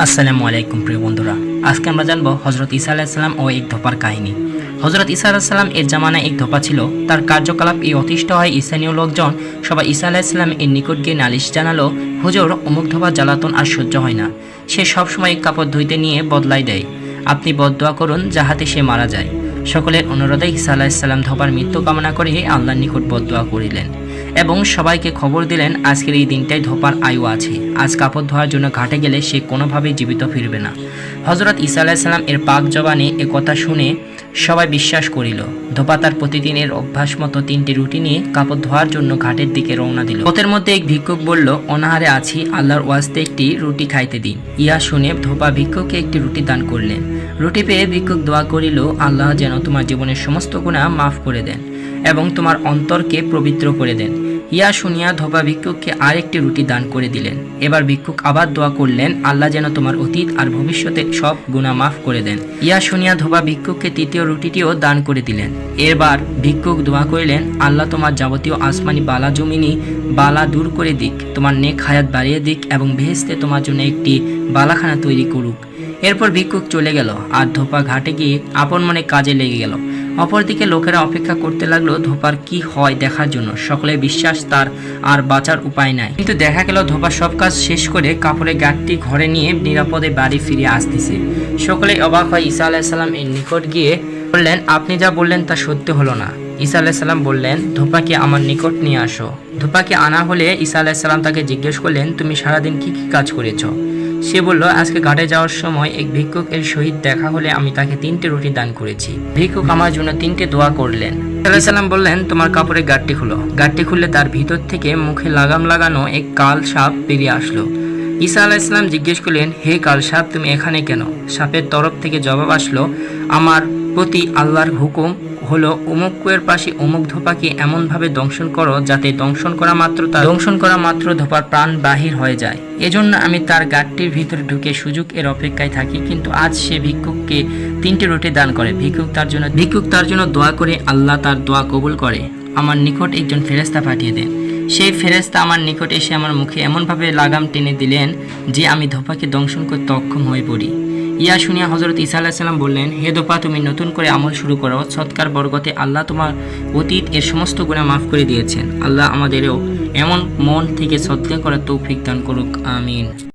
আসসালামু আলাইকুম প্রিয় বন্ধুরা, আজকে আমরা জানবো হযরত ঈসা আলাইহিস সালাম ও এক ধোপার কাহিনী। হযরত ঈসা আলাইহিস সালাম এর জামানায় এক ধোপা ছিল। তার কার্যকলাপ এই অতিষ্ঠ হয় স্থানীয় লোকজন সবাই ঈসা আলাইহিস সালাম এর নিকট গিয়ে নালিশ জানালো, হুজুর অমুক ধোপা জ্বালাতন আর সহ্য হয় না। সে সবসময় কাপড় ধুইতে নিয়ে বদলাই দেয়। আপনি বদদোয়া করুন যাহাতে সে মারা যায়। সকলের অনুরোধে ঈসা আলাইহিস সালাম ধোপার মৃত্যু কামনা করে আল্লাহর নিকট বদদোয়া করিলেন এবং সবাইকে খবর দিলেন আজকের এই দিনটাই ধোপার আয়ু আছে। আজ কাপড় ধোয়ার জন্য ঘাটে গেলে সে কোনোভাবেই জীবিত ফিরবে না। হযরত ঈসা আলাইহিস সালাম এর পাক জবানে এ কথা শুনে সবাই বিশ্বাস করিল। ধোপা তার প্রতিদিনের অভ্যাস মতো 3টি রুটি নিয়ে কাপড় ধোয়ার জন্য ঘাটের দিকে রওনা দিল। পথের মধ্যে এক ভিক্ষুক বলল, অনাহারে আছি, আল্লাহর ওয়াস্তে একটি রুটি খাইতে দিন। ইয়া শুনে ধোপা ভিক্ষুককে একটি রুটি দান করলেন। রুটি পেয়ে ভিক্ষুক দোয়া করিল, আল্লাহ যেন তোমার জীবনের সমস্ত গুনাহ মাফ করে দেন এবং তোমার অন্তরকে পবিত্র করে দেন। ইয়া শুনিয়া ধোপা ভিক্ষুককে আরেকটি রুটি দান করে দিলেন। এবার ভিক্ষুক আবার দোয়া করলেন, আল্লাহ যেন তোমার অতীত আর ভবিষ্যতের সব গুনাহ মাফ করে দেন। ইয়া শুনিয়া ধোপা ভিক্ষুককে তৃতীয় রুটিটিও দান করে দিলেন। এবার ভিক্ষুক দোয়া করিলেন, আল্লাহ তোমার যাবতীয় আসমানি বালা জমিনি বালা দূর করে দিক, তোমার নেক হায়াত বাড়িয়ে দিক এবং বেহেশতে তোমার জন্য একটি বালাখানা তৈরি করুক। এরপর ভিক্ষুক চলে গেল আর ধোপা ঘাটে গিয়ে আপন মনে কাজে লেগে গেল। অপরদিকে লোকেরা অপেক্ষা করতে লাগলো ধোপার কি হয় দেখার জন্য। সকলে বিশ্বাস তার আর বাঁচার উপায় নাই, কিন্তু দেখা গেল ধোপা সব কাজ শেষ করে কাপড়ে গাঁটটি ঘরে নিয়ে নিরাপদে বাড়ি ফিরে আসতেছে। সকলে অবাক হয় ঈসা আলাইহিস সালাম এর নিকট গিয়ে বললেন, আপনি যা বললেন তা সত্যি হলো না। ঈসা আলাইহিস সালাম বললেন, ধোপাকে আমার নিকট নিয়ে আসো। ধোপাকে আনা হলে ঈসা আলাইহিস সালাম তাকে জিজ্ঞেস করলেন, তুমি সারাদিন কি কি কাজ করেছো? সে বলল, আজকে ঘাটে যাওয়ার সময় এক ভিক্ষুক এর সহিত দেখা হলে আমি তাকে 3টে রুটি দান করেছি। ভিক্ষুক আমার জন্য 3টে দোয়া করলেন। আলাইহিস সালাম বললেন, তোমার কাপড়ে গাঁটটি খুলো। গাঁটটি খুললে তার ভিতর থেকে মুখে লাগাম লাগানো এক কাল সাপ বেরিয়ে আসলো। ঈসা আলাইহিস সালাম জিজ্ঞেস করলেন, হে কাল সাপ, তুমি এখানে কেন? সাপের তরফ থেকে জবাব আসলো, আমার প্রতি আল্লাহর হুকুম হলো অমুক কুয়ের পাশে অমুক ধোপাকে এমনভাবে দংশন করো যাতে দংশন করা মাত্র ধোপার প্রাণ বাহির হয়ে যায়। এজন্য আমি তার গাঁটটির ভিতরে ঢুকে সুযোগ এর অপেক্ষায় থাকি। কিন্তু আজ সে ভিক্ষুককে 3টে রুটি দান করে। ভিক্ষুক তার জন্য দোয়া করে আল্লাহ তার দোয়া কবুল করে। আমার নিকট একজন ফেরেশতা পাঠিয়ে দেন। সেই ফেরেশতা আমার নিকট এসে আমার মুখে এমনভাবে লাগাম টেনে দিলেন যে আমি ধোপাকে দংশন করতে অক্ষম হয়ে পড়ি। ইয়া শুনিয়া হযরত ঈসা আলাইহিস সালাম বললেন, হে ধোপা, তুমি নতুন করে আমল শুরু করো। সৎকার বরকতে আল্লাহ তোমার অতীত এর সমস্ত গুনাহ মাফ করে দিয়েছেন। আল্লাহ আমাদেরও এমন মন থেকে সদকা করার তৌফিক দান করুক, আমিন।